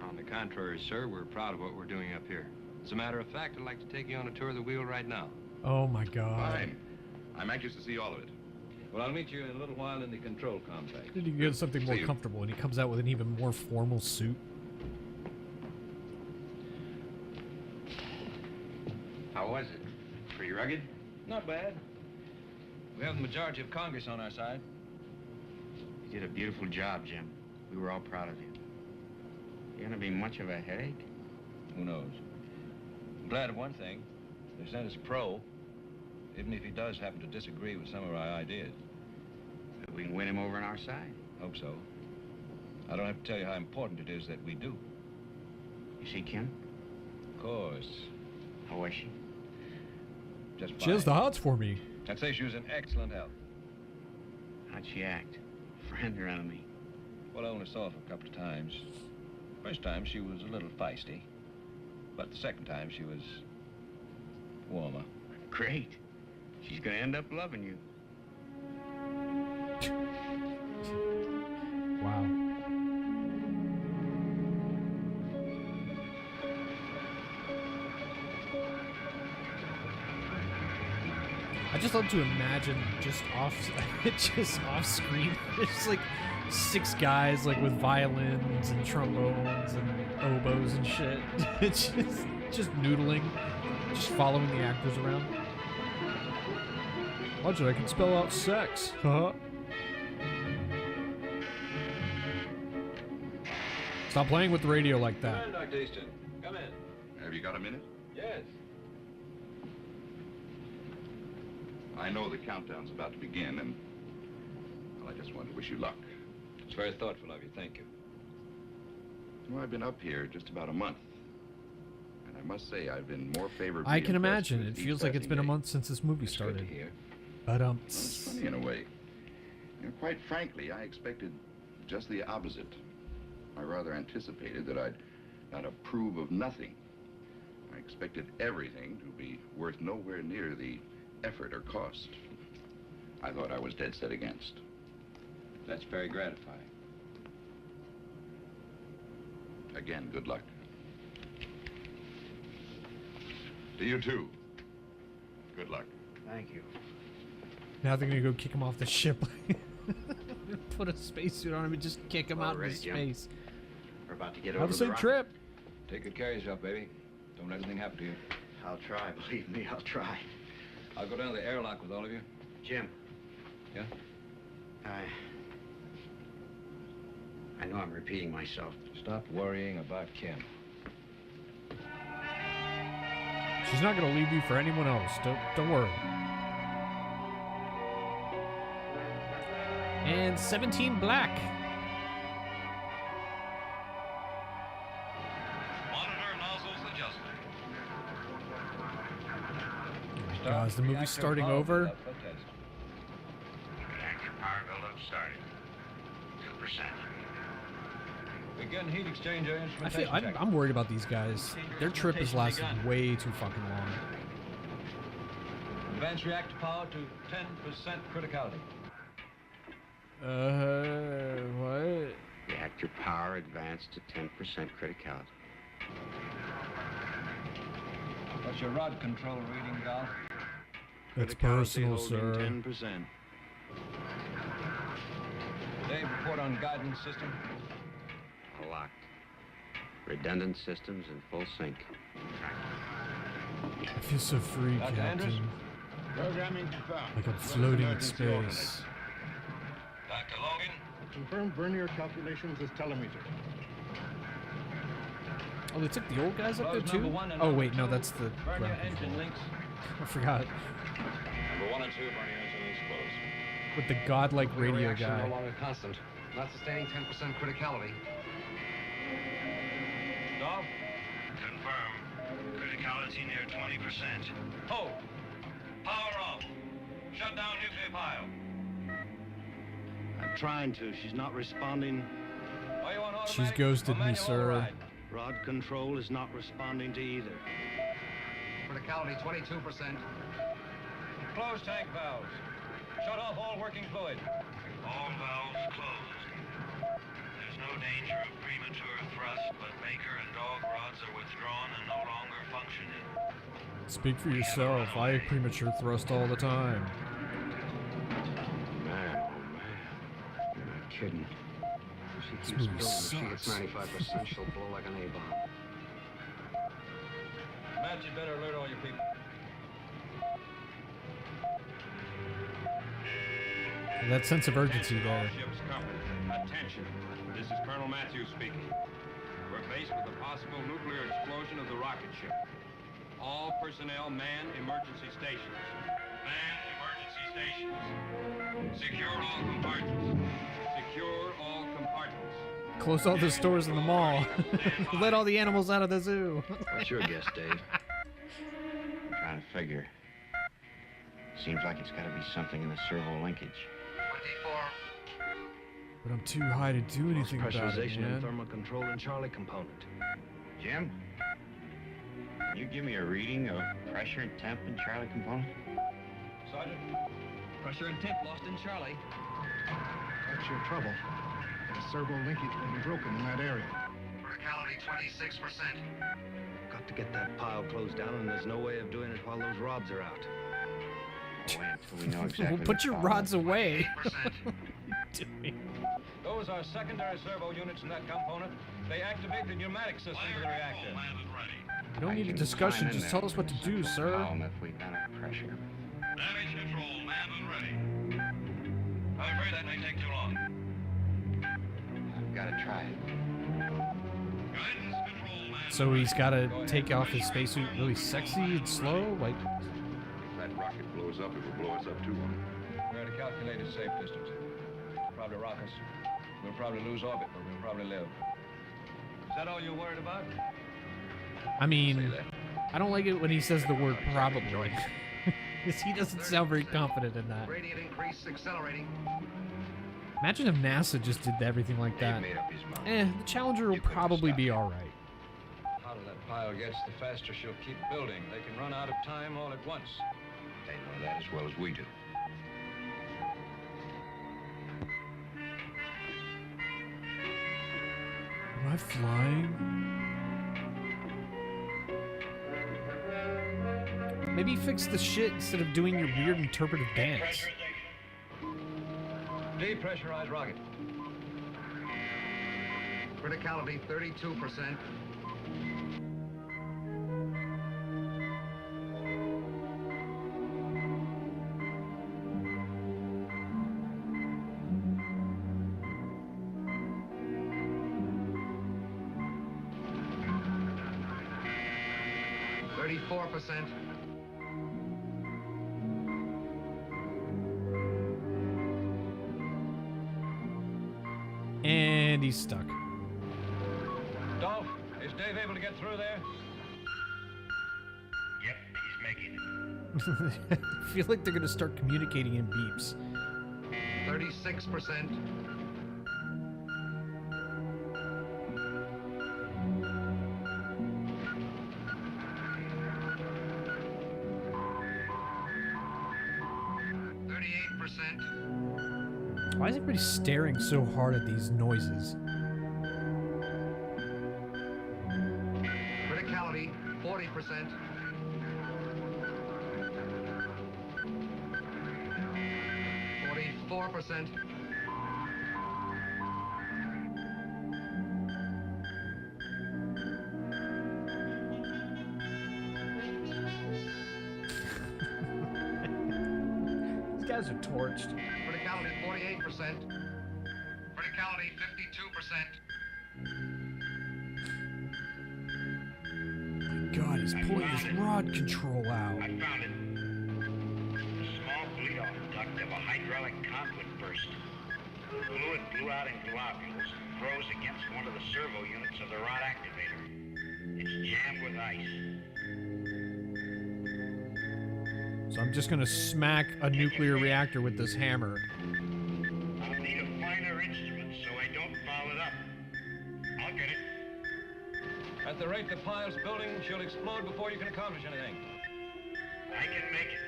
On the contrary, sir, we're proud of what we're doing up here. As a matter of fact, I'd like to take you on a tour of the wheel right now. Oh, my God. Fine. I'm anxious to see all of it. Well, I'll meet you in a little while in the control complex. Then you can get something more comfortable, and he comes out with an even more formal suit. How was it? Pretty rugged? Not bad. We have the majority of Congress on our side. You did a beautiful job, Jim. We were all proud of you. You gonna be much of a headache? Who knows? I'm glad of one thing. They sent us a pro, even if he does happen to disagree with some of our ideas. But we can win him over on our side. Hope so. I don't have to tell you how important it is that we do. You see Kim? Of course. How was she? Just fine. She has the hots for me. I'd say she was in excellent health. How'd she act? Friend or enemy? Well, I only saw her a couple of times. First time, she was a little feisty. But the second time, she was warmer. Great. She's gonna end up loving you. Wow. I just love to imagine just off screen. It's like 6 guys like with violins and trombones and oboes and shit. It's just noodling, just following the actors around. Watch it, I can spell out sex. Huh? Stop playing with the radio like that. Come in, Dr. Easton. Come in. Have you got a minute? Yes. I know the countdown's about to begin, and well, I just wanted to wish you luck. It's very thoughtful of you. Thank you. Well, I've been up here just about a month, and I must say I've been more favorably I can impressed imagine. with It each feels like it's been a passing month since this movie day. started. It's good to hear. But Well, it's funny in a way. You know, quite frankly, I expected just the opposite. I rather anticipated that I'd not approve of nothing. I expected everything to be worth nowhere near the effort or cost. I thought I was dead set against. That's very gratifying. Again, good luck. To you too. Good luck. Thank you. now they're gonna go kick him off the ship. Put a spacesuit on him and just kick him out into Ready, Jim? space. We're about to get Have over a the safe rocket. trip. Take good care of yourself, baby. Don't let anything happen to you. I'll try, believe me, I'll try. I'll go down to the airlock with all of you. Jim. Yeah? I know I'm repeating myself. Stop worrying about Kim. She's not gonna leave you for anyone else. Don't worry. And 17 black. Monitor nozzles adjusted. God, is the movie starting over? Reactor power buildup started. 2%. Begin heat exchanger instrumentation check. I'm worried about these guys. Their trip has lasted way too fucking long. Advance reactor power to 10% criticality. What? Reactor power advanced to 10% criticality. What's your rod control reading, Gal? That's personal, sir. 10%. Dave, report on guidance system. Locked. Redundant systems in full sync. I feel so free, Dr. Andrews? Captain. Programming confirmed. Like I'm floating in space. Dr. Logan? Confirmed vernier calculations as telemeter. Oh, they took the old guys up there Close too? number 1 and Oh number wait, no, 2. that's the Burn your ground engine control. links. I forgot. Number 1 and 2, burning engine links closed. With the godlike radio reaction guy. no longer constant. Not sustaining 10% criticality. Dog? Confirm. Criticality near 20%. Hold. Power off. Shut down nuclear pile. I'm trying to. She's not responding. Are you on She's automatic ghosted or me, manual sir. override? Rod control is not responding to either. Criticality 22%. Close tank valves. Shut off all working fluid. All valves closed. There's no danger of premature thrust, but Baker and dog rods are withdrawn and no longer functioning. Speak for yourself. I premature thrust all the time. Man, oh man. You're not kidding. If she This keeps movie building, she sucks. gets 95%, she'll blow like an A-bomb. Matt, you better alert all your people. That sense of urgency Attention all there. ships company. Attention. This is Colonel Matthews speaking. We're faced with a possible nuclear explosion of the rocket ship. All personnel man emergency stations. Man emergency stations. Secure all compartments. Secure all compartments. Close all the stores in the mall. Let all the animals out of the zoo. What's your guess, Dave? I'm trying to figure. Seems like it's got to be something in the servo linkage. 24. But I'm too high to do anything about it, Pressurization and man. thermal control in Charlie component. Jim? Can you give me a reading of pressure and temp in Charlie component? Sergeant, pressure and temp lost in Charlie. That's your trouble. The servo linkage will be broken in that area. Criticality 26%. Got to get that pile closed down, and there's no way of doing it while those rods are out. Wait until we know exactly. Well, put your rods away. Those are secondary servo units in that component. They activate the pneumatic system of the reactor. You don't need a discussion, just tell us what to do, sir. If we got a pressure. Damage control manned and ready. I'm afraid that may take too long. I've got to try it. Guidance control manned. So he's got to take off his spacesuit really sexy and slow? Like, If that rocket blows up, it will blow us up too. We're at a calculated safe distance. Probably rock us. We'll probably lose orbit, but we'll probably live. Is that all you're worried about? I mean, I don't like it when he says the word probably. Because he doesn't sound very confident in that. Radiant increase accelerating. Imagine if NASA just did everything like that. Made up his mind. The Challenger will probably be alright. The hotter that pile gets, the faster she'll keep building. They can run out of time all at once. They know that as well as we do. Am I flying? Maybe fix the shit instead of doing your weird interpretive dance. Depressurize rocket. Criticality 32%. 54%. And he's stuck. Dolph, is Dave able to get through there? Yep, he's making it. I feel like they're gonna start communicating in beeps. 36%. Why is everybody staring so hard at these noises? Criticality, 40%. %. These guys are torched. Criticality, 48%. Criticality, 52%. God, he's pulling his rod control out. I found it. A small bleed-off duct of a hydraulic conduit burst. Fluid blew out in globules, froze against one of the servo units of the rod activator. It's jammed with ice. So I'm just gonna smack a nuclear reactor with this hammer. I'll need a finer instrument so I don't foul it up. I'll get it. At the rate the pile's building, she'll explode before you can accomplish anything. I can make it.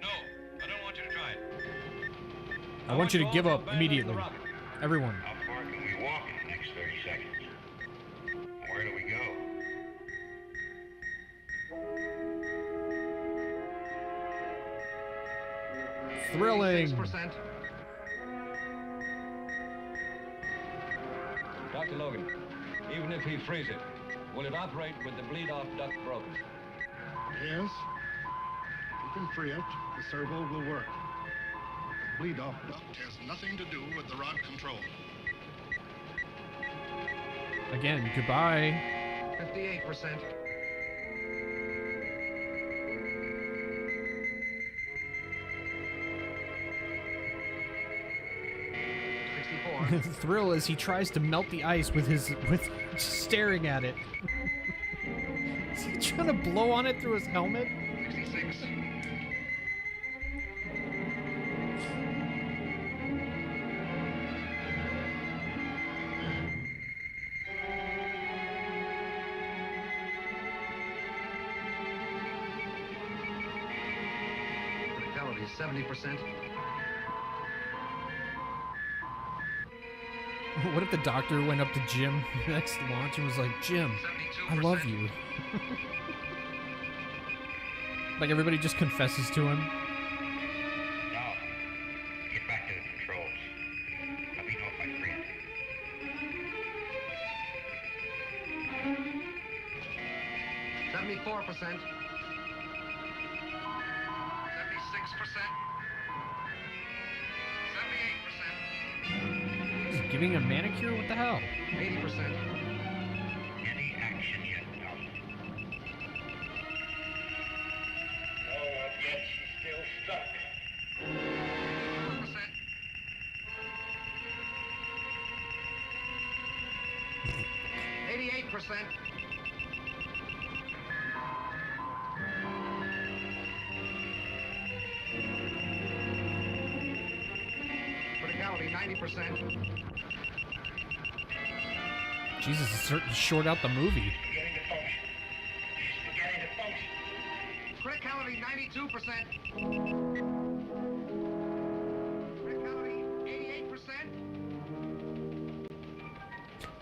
No, I don't want you to try it. I want you to give up immediately. Everyone. How far can we walk in the next 30 seconds? Where do we go? Thrilling. 6%. Dr. Logan, even if he frees it, will it operate with the bleed-off duct broken? Yes. You can free it. The servo will work. The bleed-off duct has nothing to do with the rod control. Again, goodbye. 58%. The thrill is he tries to melt the ice with staring at it. Is he trying to blow on it through his helmet? 66. Criticality is 70%. What if the doctor went up to Jim next launch and was like, Jim, I love you. Like everybody just confesses to him. No. Get back to the controls. Let me know if I free it. 74%. 76%. He's giving a manicure? What the hell? 80%. Any action yet, Dolph? No, not yet. She's still stuck. 88%. Criticality 90%. Jesus, it's starting to short out the movie. Beginning to function. She's beginning to function. Criticality 92%. Criticality 88%.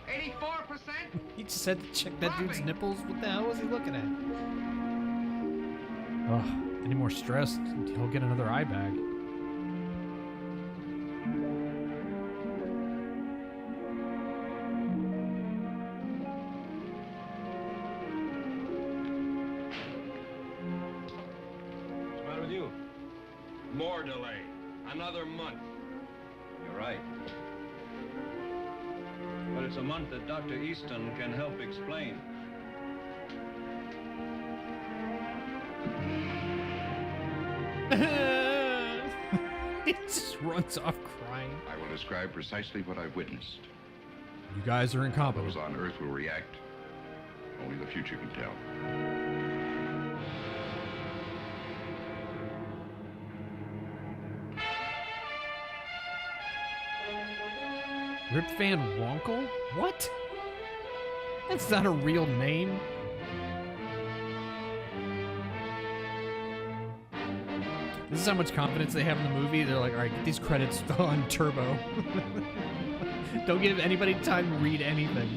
84%. He just said to check that dude's nipples. What the hell was he looking at? Ugh, any more stress, he'll get another eye bag. What's the matter with you? More delay. Another month. You're right. But it's a month that Dr. Easton can help explain. He just runs off crying. I will describe precisely what I've witnessed. You guys are incompetent. Those on Earth will react. Only the future can tell. Rip Van Winkle? What? That's not a real name. This is how much confidence they have in the movie. They're like, all right, get these credits on turbo. Don't give anybody time to read anything.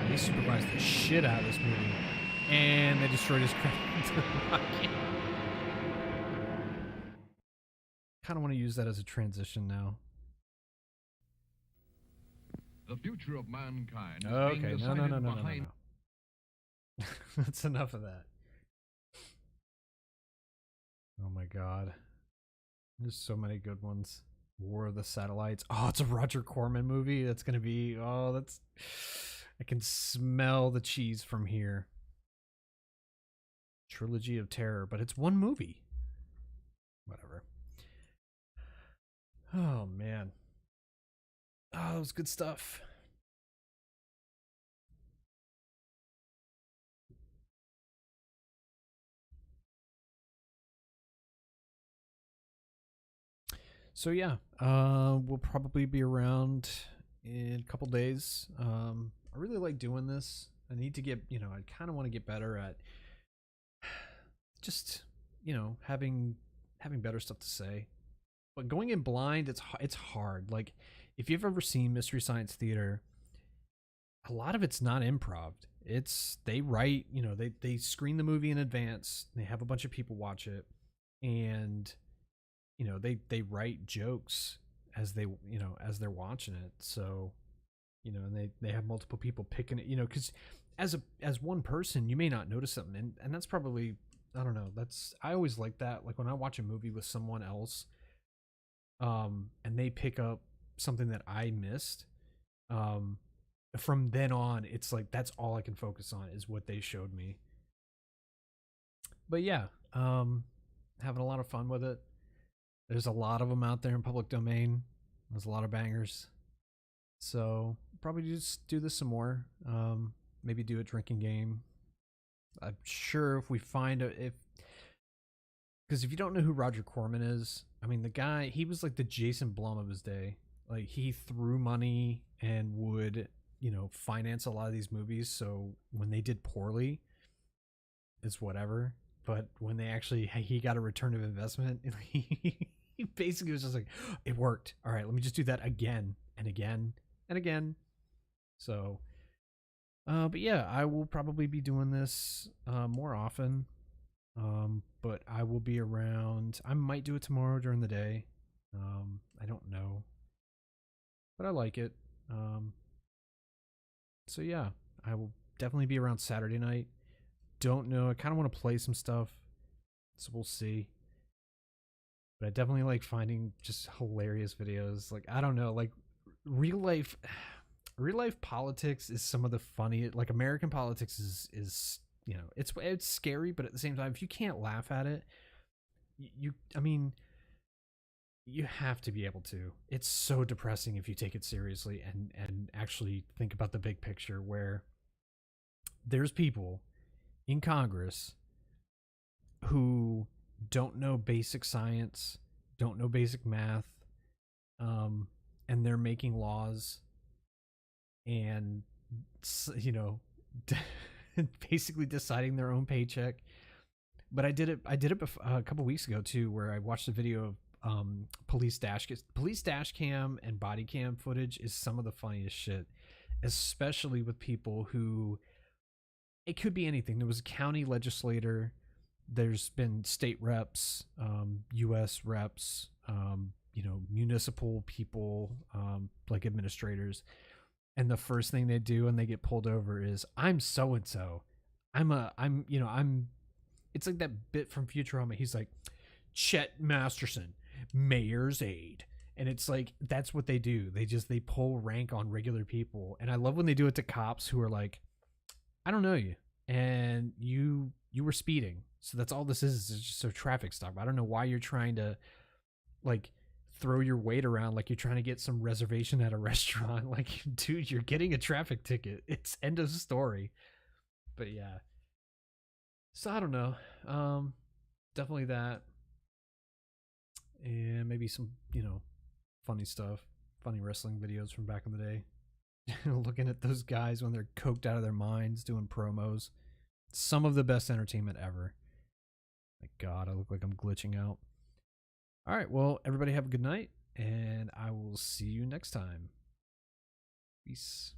They supervised the shit out of this movie. And they destroyed his credit. Kind of want to use that as a transition now. The future of mankind is Okay, being no. decided behind... That's enough of that. Oh my god. There's so many good ones. War of the Satellites. Oh, it's a Roger Corman movie. That's going to be... Oh, that's... I can smell the cheese from here. Trilogy of Terror, but it's one movie. Whatever. Oh, man. Oh, that was good stuff. So yeah, we'll probably be around in a couple days. I really like doing this. I need to get, I kind of want to get better at just, having better stuff to say. But going in blind, it's hard. Like, if you've ever seen Mystery Science Theater, a lot of it's not improv. They write, they screen the movie in advance. They have a bunch of people watch it, and they write jokes as as they're watching it. So, and they have multiple people picking it, because as one person, you may not notice something, and that's probably, I don't know, I always like that. Like when I watch a movie with someone else, and they pick up something that I missed, from then on, it's like, that's all I can focus on is what they showed me. But yeah, having a lot of fun with it. There's a lot of them out there in public domain. There's a lot of bangers. So probably just do this some more. Maybe do a drinking game. I'm sure if we find because if you don't know who Roger Corman is, I mean, the guy, he was like the Jason Blum of his day. Like, he threw money and would, finance a lot of these movies. So when they did poorly, it's whatever. But when he got a return of investment, he basically was just like, it worked. All right, let me just do that again and again and again. So, but yeah, I will probably be doing this more often. But I will be around. I might do it tomorrow during the day. I don't know, but I like it. So yeah, I will definitely be around Saturday night. Don't know. I kind of want to play some stuff, so we'll see. But I definitely like finding just hilarious videos. Like, I don't know, like real life politics is some of the funniest. Like, American politics is it's scary, but at the same time, if you can't laugh at it, you have to be able to. It's so depressing if you take it seriously and actually think about the big picture, where there's people in Congress who don't know basic science, don't know basic math, and they're making laws and, basically deciding their own paycheck. But I did it a couple weeks ago too, where I watched a video of police dash cam and body cam footage is some of the funniest shit, especially with people who, it could be anything. There was a county legislator, there's been state reps, US reps, municipal people, like administrators. And the first thing they do when they get pulled over is, I'm so-and-so. It's like that bit from Futurama. He's like, Chet Masterson, mayor's aide. And it's like, that's what they do. They pull rank on regular people. And I love when they do it to cops who are like, I don't know you, and you were speeding, so that's all this is. It's just a traffic stop. I don't know why you're trying to like throw your weight around like you're trying to get some reservation at a restaurant. Like, dude, you're getting a traffic ticket. It's end of story. But yeah, so I don't know. Definitely that, and maybe some funny stuff, funny wrestling videos from back in the day. Looking at those guys when they're coked out of their minds doing promos. Some of the best entertainment ever. My God, I look like I'm glitching out. All right, well, everybody have a good night, and I will see you next time. Peace.